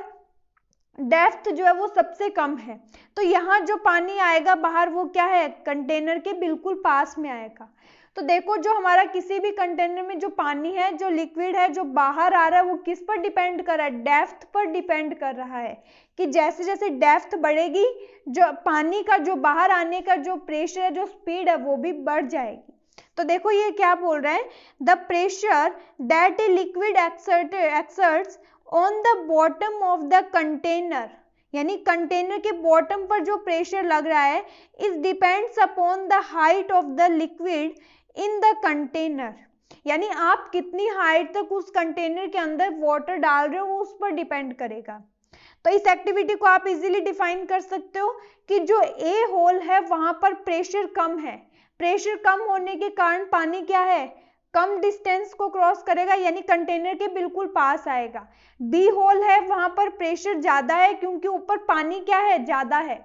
डेप्थ जो है वो सबसे कम है, तो यहाँ जो पानी आएगा बाहर वो क्या है, कंटेनर के बिल्कुल पास में आएगा। तो देखो जो हमारा किसी भी कंटेनर में जो पानी है, जो लिक्विड है, जो बाहर आ रहा है, वो किस पर डिपेंड कर रहा है, डेप्थ पर डिपेंड कर रहा है। कि जैसे जैसे डेप्थ बढ़ेगी, जो पानी का जो बाहर आने का जो प्रेशर है, जो स्पीड है, वो भी बढ़ जाएगी। तो देखो ये क्या बोल रहा है, the pressure that a liquid exerts on the bottom of the container, यानी कंटेनर के बॉटम पर जो प्रेशर लग रहा है is depends upon the height of the liquid in the container, यानी आप कितनी हाइट तक उस कंटेनर के अंदर वाटर डाल रहे हो वो उस पर डिपेंड करेगा। तो इस एक्टिविटी को आप इजीली डिफाइन कर सकते हो कि जो ए होल है वहां पर प्रेशर कम है, प्रेशर कम होने के कारण पानी क्या है, कम डिस्टेंस को क्रॉस करेगा, यानी कंटेनर के बिल्कुल पास आएगा। बी होल है वहां पर प्रेशर ज्यादा है क्योंकि ऊपर पानी क्या है, ज्यादा है।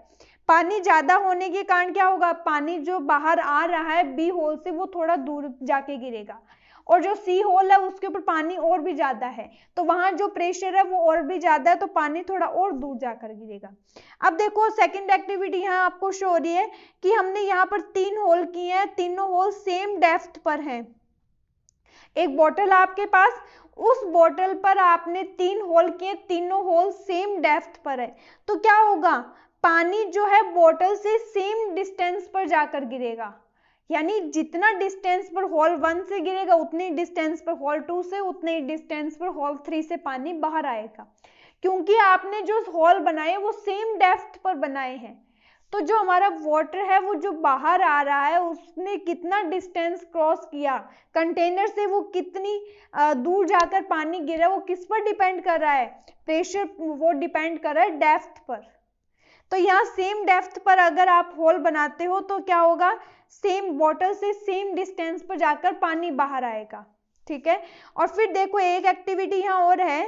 पानी ज्यादा होने के कारण क्या होगा, पानी जो बाहर आ रहा है बी होल से वो थोड़ा दूर जाके गिरेगा, और जो सी होल है उसके ऊपर पानी और भी ज्यादा है, तो वहां जो प्रेशर है वो और भी ज्यादा है, तो पानी थोड़ा और दूर जाकर गिरेगा। अब देखो सेकंड एक्टिविटी यहाँ आपको शो हो रही है कि हमने यहाँ पर 3 होल किए हैं, तीनों होल सेम डेप्थ पर हैं। एक बोतल आपके पास, उस बोतल पर आपने 3 होल किए, तीनों होल सेम डेप्थ पर है, तो क्या होगा, पानी जो है बोतल से सेम डिस्टेंस पर जाकर गिरेगा, यानी जितना डिस्टेंस पर होल 1 से गिरेगा उतनी डिस्टेंस पर होल 2 से, उतने ही डिस्टेंस पर होल 3 से पानी बाहर आएगा, क्योंकि आपने जो होल बनाए वो सेम डेप्थ पर बनाए हैं। तो जो हमारा वाटर है वो जो बाहर आ रहा है उसने कितना डिस्टेंस क्रॉस किया कंटेनर से, वो कितनी दूर जाकर पानी गिरा, वो किस पर डिपेंड कर रहा है, प्रेशर, वो डिपेंड कर रहा है डेप्थ पर। तो यहाँ सेम डेप्थ पर अगर आप होल बनाते हो तो क्या होगा, सेम बॉटल से सेम डिस्टेंस पर जाकर पानी बाहर आएगा, ठीक है। और फिर देखो एक एक्टिविटी यहाँ और है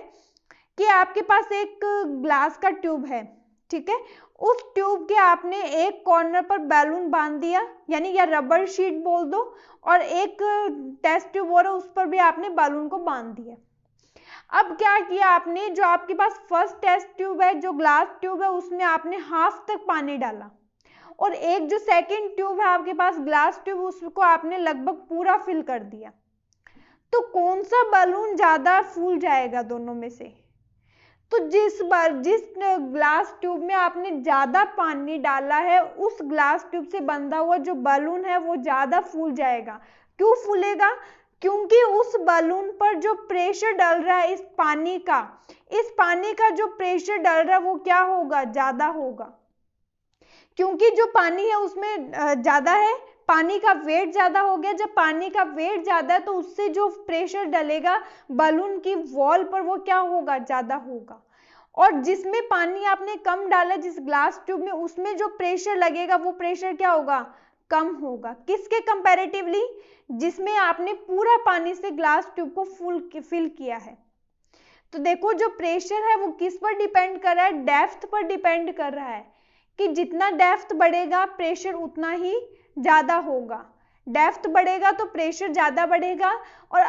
कि आपके पास एक ग्लास का ट्यूब है, ठीक है, उस ट्यूब के आपने एक कॉर्नर पर बैलून बांध दिया, यानी या रबर शीट बोल दो, और एक टेस्ट ट्यूब और उस पर भी आपने बैलून को बांध दिया। अब क्या किया आपने, जो आपके पास फर्स्ट टेस्ट ट्यूब है, जो ग्लास ट्यूब है, उसमें आपने हाफ तक पानी डाला, और एक जो सेकंड ट्यूब है आपके पास ग्लास ट्यूब, उसको आपने लगभग पूरा फिल कर दिया। तो कौन सा बैलून ज्यादा फूल जाएगा दोनों में से, तो जिस ग्लास ट्यूब में आपने ज्यादा पानी डाला है उस ग्लास ट्यूब से बंधा हुआ जो बैलून है वो ज्यादा फूल जाएगा। क्यों फूलेगा, क्योंकि उस बैलून पर जो प्रेशर डल रहा है इस पानी का जो प्रेशर डल रहा है वो क्या होगा, ज्यादा होगा, क्योंकि जो पानी है उसमें ज्यादा है, पानी का वेट ज्यादा हो गया। जब पानी का वेट ज्यादा है तो उससे जो प्रेशर डलेगा बैलून की वॉल पर वो क्या होगा, ज्यादा होगा। और जिसमें पानी आपने कम डाला, जिस ग्लास ट्यूब में, उसमें जो प्रेशर लगेगा वो प्रेशर क्या होगा, कम होगा। किसके कंपैरेटिवली, जिसमें आपने पूरा पानी से ग्लास ट्यूब को फिल किया है। तो देखो जो प्रेशर है वो किस पर डिपेंड कर रहा है, डेप्थ पर डिपेंड कर रहा है, कि जितना डेप्थ बढ़ेगा प्रेशर उतना ही ज्यादा होगा, डेप्थ बढ़ेगा तो प्रेशर ज्यादा बढ़ेगा। और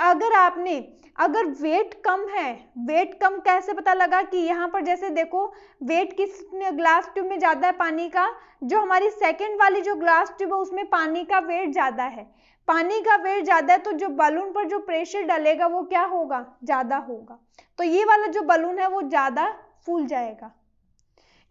अगर वेट कम है, वेट कम कैसे पता लगा कि यहाँ पर जैसे देखो वेट किस ग्लास ट्यूब में ज्यादा है पानी का, जो हमारी सेकंड वाली जो ग्लास ट्यूब है उसमें पानी का वेट ज्यादा है, पानी का वेट ज्यादा है तो जो बलून पर जो प्रेशर डलेगा वो क्या होगा, ज्यादा होगा। तो ये वाला जो बलून है वो ज्यादा फूल जाएगा।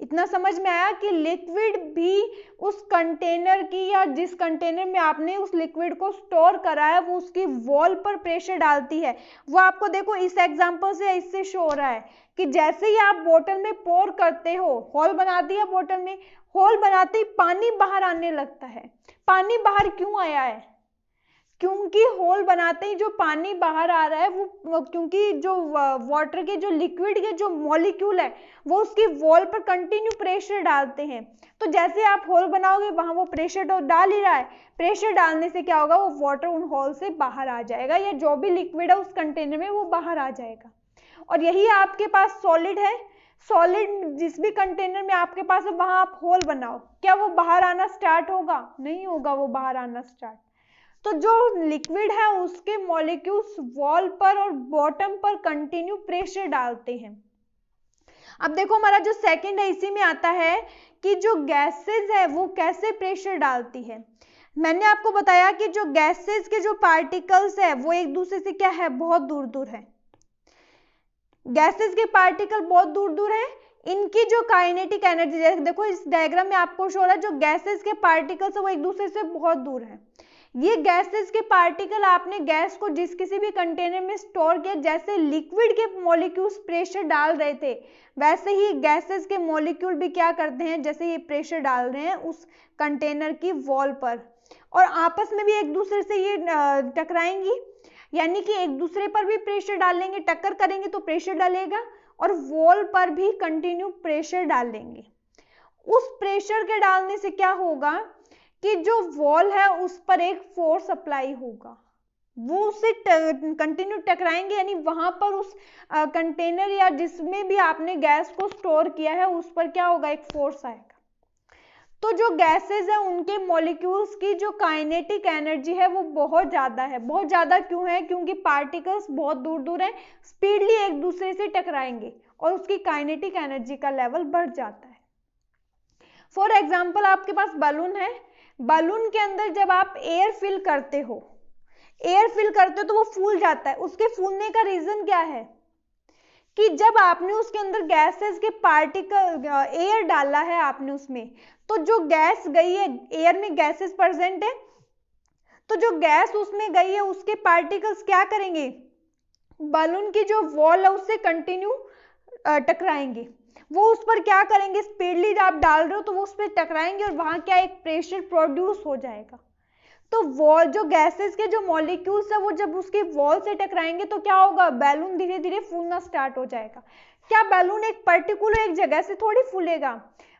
इतना समझ में आया कि लिक्विड भी उस कंटेनर की, या जिस कंटेनर में आपने उस लिक्विड को स्टोर करा है वो उसकी वॉल पर प्रेशर डालती है। वो आपको देखो इस एग्जांपल से इससे शो हो रहा है कि जैसे ही आप बोतल में पोर करते हो, होल बना दिया बोतल में, होल बनाते ही पानी बाहर आने लगता है। पानी बाहर क्यों आया है, क्योंकि होल बनाते ही जो पानी बाहर आ रहा है वो क्योंकि जो वाटर के जो लिक्विड के जो मॉलिक्यूल है वो उसकी वॉल पर कंटिन्यू प्रेशर डालते हैं। तो जैसे आप होल बनाओगे वहां वो प्रेशर तो डाल ही रहा है, प्रेशर डालने से क्या होगा, वो वाटर उन होल से बाहर आ जाएगा, या जो भी लिक्विड है उस कंटेनर में वो बाहर आ जाएगा। और यही आपके पास सॉलिड है, सॉलिड जिस भी कंटेनर में आपके पास है वहां आप होल बनाओ, क्या वो बाहर आना स्टार्ट होगा, नहीं होगा वो बाहर आना स्टार्ट। तो जो लिक्विड है उसके मॉलिक्यूल्स वॉल पर और बॉटम पर कंटिन्यू प्रेशर डालते हैं। अब देखो हमारा जो सेकंड है इसी में आता है कि जो गैसेस है वो कैसे प्रेशर डालती है। मैंने आपको बताया कि जो गैसेस के जो पार्टिकल्स है वो एक दूसरे से क्या है, बहुत दूर दूर है। गैसेस के पार्टिकल बहुत दूर दूर है, इनकी जो काइनेटिक एनर्जी, देखो इस डायग्राम में आपको शो हो रहा है, जो गैसेस के पार्टिकल्स है वो एक दूसरे से बहुत दूर है। ये गैसेस के पार्टिकल आपने गैस को जिस किसी भी कंटेनर में स्टोर किया, जैसे लिक्विड के मॉलिक्यूल्स प्रेशर डाल रहे थे, वैसे ही गैसेस के मॉलिक्यूल भी क्या करते हैं, जैसे ये प्रेशर डाल रहे हैं उस कंटेनर की वॉल पर, और आपस में भी एक दूसरे से ये टकराएंगी, यानी कि एक दूसरे पर भी प्रेशर डालेंगे, टक्कर करेंगे तो प्रेशर डालेगा, और वॉल पर भी कंटिन्यू प्रेशर डालेंगे। उस प्रेशर के डालने से क्या होगा कि जो वॉल है उस पर एक फोर्स अप्लाई होगा, वो उससे कंटिन्यू टकराएंगे, यानी वहां पर उस कंटेनर या जिसमें भी आपने गैस को स्टोर किया है उस पर क्या होगा, एक फोर्स आएगा। तो जो गैसेस है उनके मॉलिक्यूल्स की जो काइनेटिक एनर्जी है वो बहुत ज्यादा है। बहुत ज्यादा क्यों है, क्योंकि पार्टिकल्स बहुत दूर दूर हैं, स्पीडली एक दूसरे से टकराएंगे और उसकी काइनेटिक एनर्जी का लेवल बढ़ जाता है। फॉर एग्जाम्पल आपके पास बलून है, बलून के अंदर जब आप एयर फिल करते हो तो वो फूल जाता है। उसके फूलने का रीजन क्या है कि जब आपने उसके अंदर गैसेस के पार्टिकल एयर डाला है आपने उसमें, तो जो गैस गई है, एयर में गैसेस प्रेजेंट है, तो जो गैस उसमें गई है उसके पार्टिकल्स क्या करेंगे, बलून की जो वॉल है उससे कंटिन्यू टकराएंगे। वो उस पर क्या करेंगे, स्पीडली जब आप डाल रहे हो तो वो उस पर टकराएंगे और वहां क्या एक प्रेशर प्रोड्यूस हो जाएगा। तो वॉल जो गैसेस के जो मॉलिक्यूल्स है वो जब उसकी वॉल से टकराएंगे तो क्या होगा, बैलून धीरे धीरे फूलना स्टार्ट हो जाएगा। क्या बैलून एक पर्टिकुलर एक जगह से थोड़ी फूलेगा,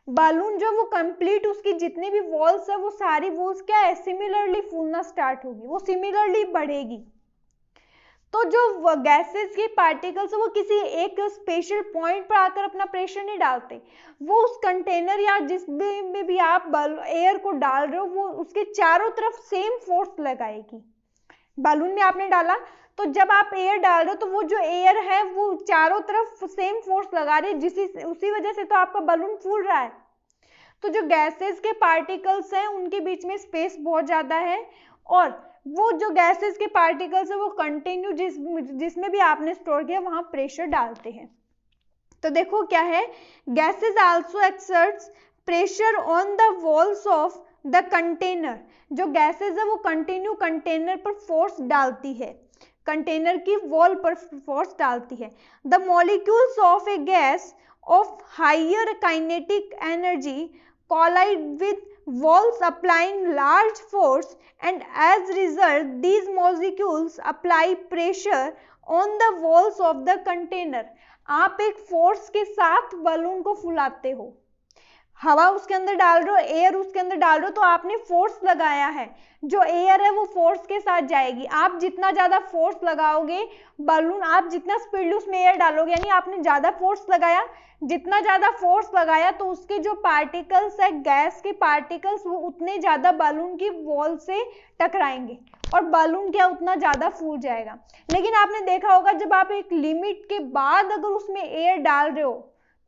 बैलून जो वो कंप्लीट उसकी जितनी भी वॉल्स है वो सारी वॉल्स क्या है, सिमिलरली फूलना स्टार्ट होगी, वो सिमिलरली बढ़ेगी। तो जो गैसेस के पार्टिकल्स है वो किसी एक स्पेशल पॉइंट पर आकर अपना प्रेशर नहीं डालते, वो उस कंटेनर या जिस में भी आप एयर को डाल रहे हो वो उसके चारों तरफ सेम फोर्स लगाएगी। बैलून में आपने डाला तो जब आप एयर डाल रहे हो तो वो जो एयर है वो चारों तरफ सेम फोर्स लगा रही है, उसी वजह से तो आपका बैलून फूल रहा है। तो जो गैसेस के पार्टिकल्स हैं उनके बीच में स्पेस बहुत ज्यादा है, और वो जो गैसेस के पार्टिकल्स है वो कंटिन्यू जिसमें भी आपने स्टोर किया वहां प्रेशर डालते हैं। तो देखो क्या है, gases also exerts pressure on the walls of the container. जो गैसेस है वो कंटिन्यू कंटेनर पर फोर्स डालती है, कंटेनर की वॉल पर फोर्स डालती है। The molecules of a gas of higher kinetic energy collide with walls applying large force, and as result these molecules apply pressure on the walls of the container। आप एक force के साथ balloon को फुलाते हो, हवा उसके अंदर डाल रहे हो, एयर उसके अंदर डाल रहे हो, तो आपने फोर्स लगाया है, जो एयर है वो फोर्स के साथ जाएगी। आप जितना ज्यादा फोर्स लगाओगे बलून, आप जितना स्पीड उसमें एयर डालोगे, यानी आपने ज्यादा फोर्स लगाया, जितना ज्यादा फोर्स लगाया तो उसके जो पार्टिकल्स है गैस के पार्टिकल्स वो उतने ज्यादा बलून की वॉल से टकराएंगे और बलून क्या उतना ज्यादा फूल जाएगा। लेकिन आपने देखा होगा जब आप एक लिमिट के बाद अगर उसमें एयर डाल रहे हो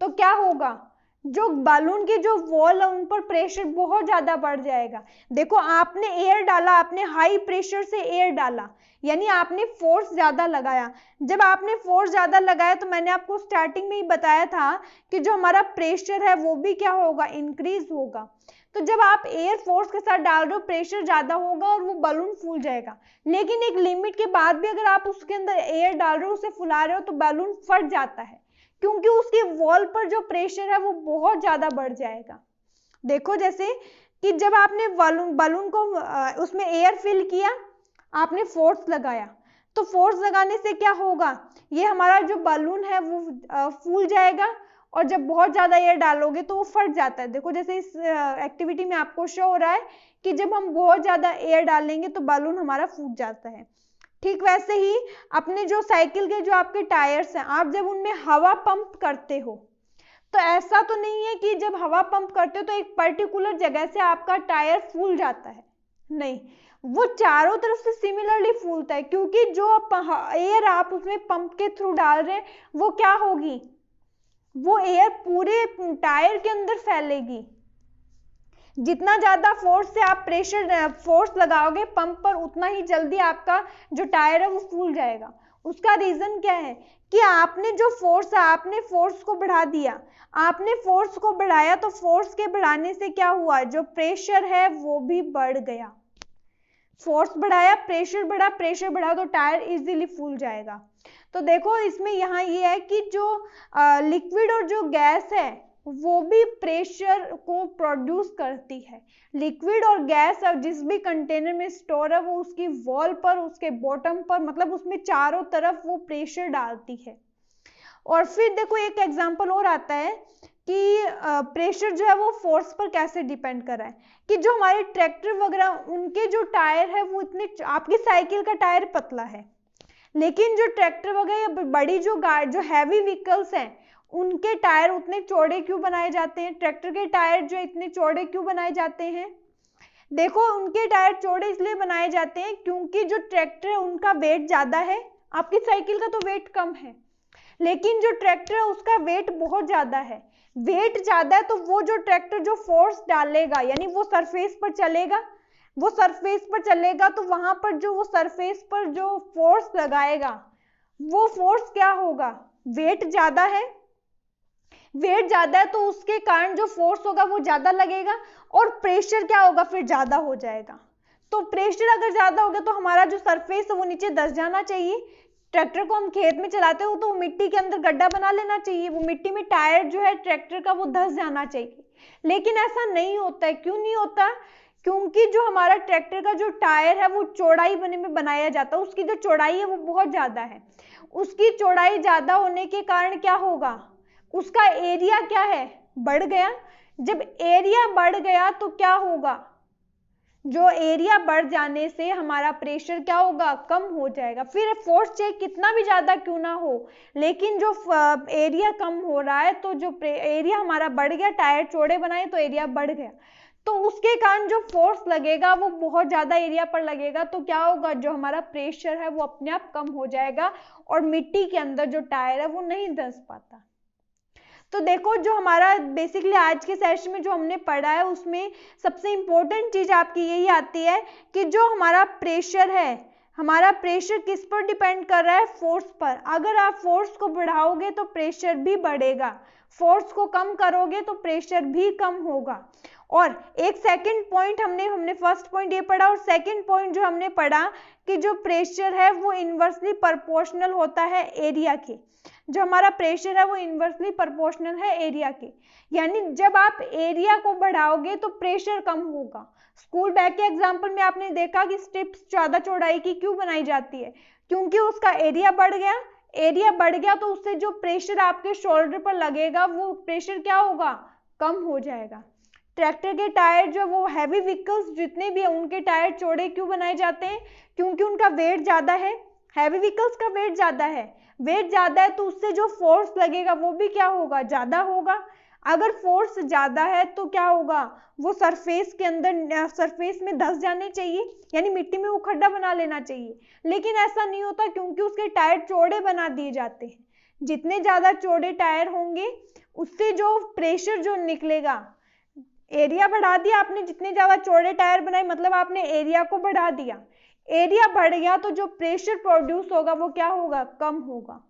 तो क्या होगा, जो बलून की जो वॉल है उन पर प्रेशर बहुत ज्यादा बढ़ जाएगा। देखो आपने एयर डाला, आपने हाई प्रेशर से एयर डाला, यानी आपने फोर्स ज्यादा लगाया। जब आपने फोर्स ज्यादा लगाया तो मैंने आपको स्टार्टिंग में ही बताया था कि जो हमारा प्रेशर है वो भी क्या होगा, इंक्रीज होगा। तो जब आप एयर फोर्स के साथ डाल रहे हो प्रेशर ज्यादा होगा और वो बलून फूल जाएगा। लेकिन एक लिमिट के बाद भी अगर आप उसके अंदर एयर डाल रहे हो, उसे फुला रहे हो, तो बलून फट जाता है, क्योंकि उसकी वॉल पर जो प्रेशर है वो बहुत ज्यादा बढ़ जाएगा। देखो जैसे कि जब आपने बलून को उसमें एयर फिल किया, आपने फोर्स लगाया, तो फोर्स लगाने से क्या होगा, ये हमारा जो बलून है वो फूल जाएगा, और जब बहुत ज्यादा एयर डालोगे तो वो फट जाता है। देखो जैसे इस एक्टिविटी में आपको शो हो रहा है कि जब हम बहुत ज्यादा एयर डालेंगे तो बलून हमारा फूट जाता है। ठीक वैसे ही अपने जो साइकिल के जो आपके टायर्स हैं, आप जब उनमें हवा पंप करते हो तो ऐसा तो नहीं है कि जब हवा पंप करते हो तो एक पर्टिकुलर जगह से आपका टायर फूल जाता है, नहीं, वो चारों तरफ से सिमिलरली फूलता है, क्योंकि जो एयर आप उसमें पंप के थ्रू डाल रहे हैं वो क्या होगी, वो एयर पूरे टायर के अंदर फैलेगी। जितना ज्यादा फोर्स से आप प्रेशर फोर्स लगाओगे पंप पर, उतना ही जल्दी आपका जो टायर है वो फूल जाएगा। उसका रीजन क्या है कि आपने जो फोर्स है, आपने फोर्स को बढ़ा दिया, आपने फोर्स को बढ़ाया, तो फोर्स के बढ़ाने से क्या हुआ, जो प्रेशर है वो भी बढ़ गया। फोर्स बढ़ाया, प्रेशर बढ़ा, प्रेशर बढ़ा तो टायर इजीली फूल जाएगा। तो देखो इसमें यहाँ ये है कि जो लिक्विड और जो गैस है वो भी प्रेशर को प्रोड्यूस करती है। लिक्विड और गैस अब जिस भी कंटेनर में स्टोर है वो उसकी वॉल पर, उसके बॉटम पर, मतलब उसमें चारों तरफ वो प्रेशर डालती है। और फिर देखो एक एग्जांपल और आता है कि प्रेशर जो है वो फोर्स पर कैसे डिपेंड कर रहा है, कि जो हमारे ट्रैक्टर वगैरह उनके जो टायर है वो इतने, आपकी साइकिल का टायर पतला है लेकिन जो ट्रैक्टर वगैरह या बड़ी जो हैवी व्हीकल्स हैं उनके टायर उतने चौड़े क्यों बनाए जाते हैं? ट्रैक्टर के टायर जो इतने चौड़े क्यों बनाए जाते हैं? देखो उनके टायर चौड़े इसलिए बनाए जाते हैं क्योंकि जो ट्रैक्टर है उनका वेट ज्यादा है, आपकी साइकिल का तो वेट कम है, लेकिन जो ट्रैक्टर है उसका वेट बहुत ज्यादा है। वेट ज्यादा है तो वो जो ट्रैक्टर जो फोर्स डालेगा, यानी वो सरफेस पर चलेगा, वो सरफेस पर चलेगा तो वहां पर जो वो सरफेस पर जो फोर्स लगाएगा वो फोर्स क्या होगा? वेट ज्यादा है, वेट ज्यादा है तो उसके कारण जो फोर्स होगा वो ज्यादा लगेगा और प्रेशर क्या होगा? फिर ज्यादा हो जाएगा। तो प्रेशर अगर ज्यादा हो गया तो हमारा जो सरफेस है वो नीचे धंस जाना चाहिए। ट्रैक्टर को हम खेत में चलाते हो तो मिट्टी के अंदर गड्ढा बना लेना चाहिए, वो मिट्टी में टायर जो है ट्रैक्टर का वो धंस जाना चाहिए, लेकिन ऐसा नहीं होता है। क्यों नहीं होता? क्योंकि जो हमारा ट्रैक्टर का जो टायर है वो चौड़ाई में बनाया जाता है, उसकी जो चौड़ाई है वो बहुत ज्यादा है। उसकी चौड़ाई ज्यादा होने के कारण क्या होगा? उसका एरिया क्या है? बढ़ गया। जब एरिया बढ़ गया तो क्या होगा? जो एरिया बढ़ जाने से हमारा प्रेशर क्या होगा? कम हो जाएगा। फिर फोर्स चाहे कितना भी ज्यादा क्यों ना हो, लेकिन जो एरिया कम हो रहा है तो जो एरिया हमारा बढ़ गया, टायर चौड़े बनाए तो एरिया बढ़ गया, तो उसके कारण जो फोर्स लगेगा वो बहुत ज्यादा एरिया पर लगेगा, तो क्या होगा? जो हमारा प्रेशर है वो अपने आप कम हो जाएगा और मिट्टी के अंदर जो टायर है वो नहीं धंस पाता। तो देखो जो हमारा बेसिकली आज के सेशन में जो हमने पढ़ा है उसमें सबसे इंपॉर्टेंट चीज आपकी यही आती है कि जो हमारा प्रेशर है, हमारा प्रेशर किस पर डिपेंड कर रहा है? फोर्स पर। अगर आप फोर्स को बढ़ाओगे तो प्रेशर भी बढ़ेगा, फोर्स को कम करोगे तो प्रेशर भी कम होगा। और एक सेकंड पॉइंट हमने फर्स्ट पॉइंट ये पढ़ा और सेकंड पॉइंट जो हमने पढ़ा कि जो प्रेशर है वो इनवर्सली प्रोपोर्शनल होता है एरिया के। जो हमारा प्रेशर है वो इनवर्सली प्रोपोर्शनल है एरिया के, यानी जब आप एरिया को बढ़ाओगे तो प्रेशर कम होगा। स्कूल बैग के एग्जांपल में आपने देखा कि स्ट्रिप्स ज्यादा चौड़ाई की क्यों बनाई जाती है? क्योंकि उसका एरिया बढ़ गया। एरिया बढ़ गया तो उससे जो प्रेशर आपके शोल्डर पर लगेगा वो प्रेशर क्या होगा? कम हो जाएगा। ट्रैक्टर के टायर जो वो हैवी व्हीकल्स जितने भी है उनके टायर चौड़े क्यों बनाए जाते हैं? क्योंकि उनका वेट ज्यादा है, हैवी व्हीकल्स का वेट ज्यादा है। वेट ज्यादा है तो उससे जो फोर्स लगेगा वो भी क्या होगा? ज्यादा होगा। अगर फोर्स ज्यादा है तो क्या होगा? वो सरफेस के अंदर, सरफेस में धंस जाने चाहिए, यानी मिट्टी में वो खड्डा बना लेना चाहिए, लेकिन ऐसा नहीं होता क्योंकि उसके टायर चौड़े बना दिए जाते हैं। जितने ज्यादा चौड़े टायर होंगे उससे जो प्रेशर जो निकलेगा, एरिया बढ़ा दिया आपने, जितने ज्यादा चौड़े टायर बनाए मतलब आपने एरिया को बढ़ा दिया, एरिया बढ़ गया तो जो प्रेशर प्रोड्यूस होगा वो क्या होगा? कम होगा।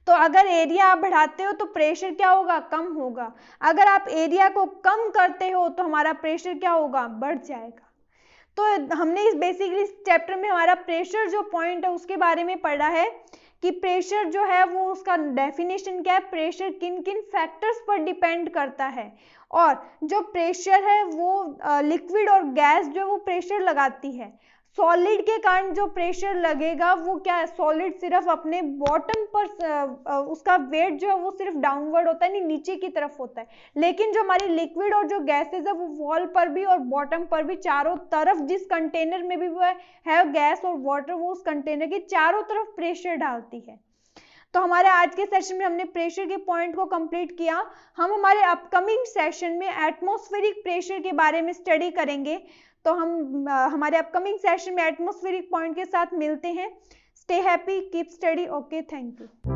तो अगर एरिया आप बढ़ाते हो तो प्रेशर क्या होगा? कम होगा। अगर आप एरिया को कम करते हो तो हमारा प्रेशर क्या होगा? बढ़ जाएगा। तो हमने इस बेसिकली इस चैप्टर में हमारा प्रेशर जो पॉइंट है उसके बारे में पढ़ा है कि प्रेशर जो है वो उसका डेफिनेशन क्या है, प्रेशर किन किन फैक्टर्स पर डिपेंड करता है, और जो प्रेशर है वो लिक्विड और गैस जो वो प्रेशर लगाती है। सॉलिड के कारण जो प्रेशर लगेगा वो क्या है? सॉलिड सिर्फ अपने बॉटम पर उसका वेट जो है वो सिर्फ डाउनवर्ड होता है, नहीं नीचे की तरफ होता है, लेकिन जो हमारी लिक्विड और जो गैसेज है वो वॉल पर भी और बॉटम पर भी, चारों तरफ जिस कंटेनर में भी वो है गैस और वाटर, वो उस कंटेनर के चारों तरफ प्रेशर डालती है। तो हमारे आज के सेशन में हमने प्रेशर के पॉइंट को कंप्लीट किया। हम हमारे अपकमिंग सेशन में एटमॉस्फेरिक प्रेशर के बारे में स्टडी करेंगे। तो हम हमारे अपकमिंग सेशन में एटमॉस्फेरिक पॉइंट के साथ मिलते हैं। Stay happy, keep study. Okay, thank you.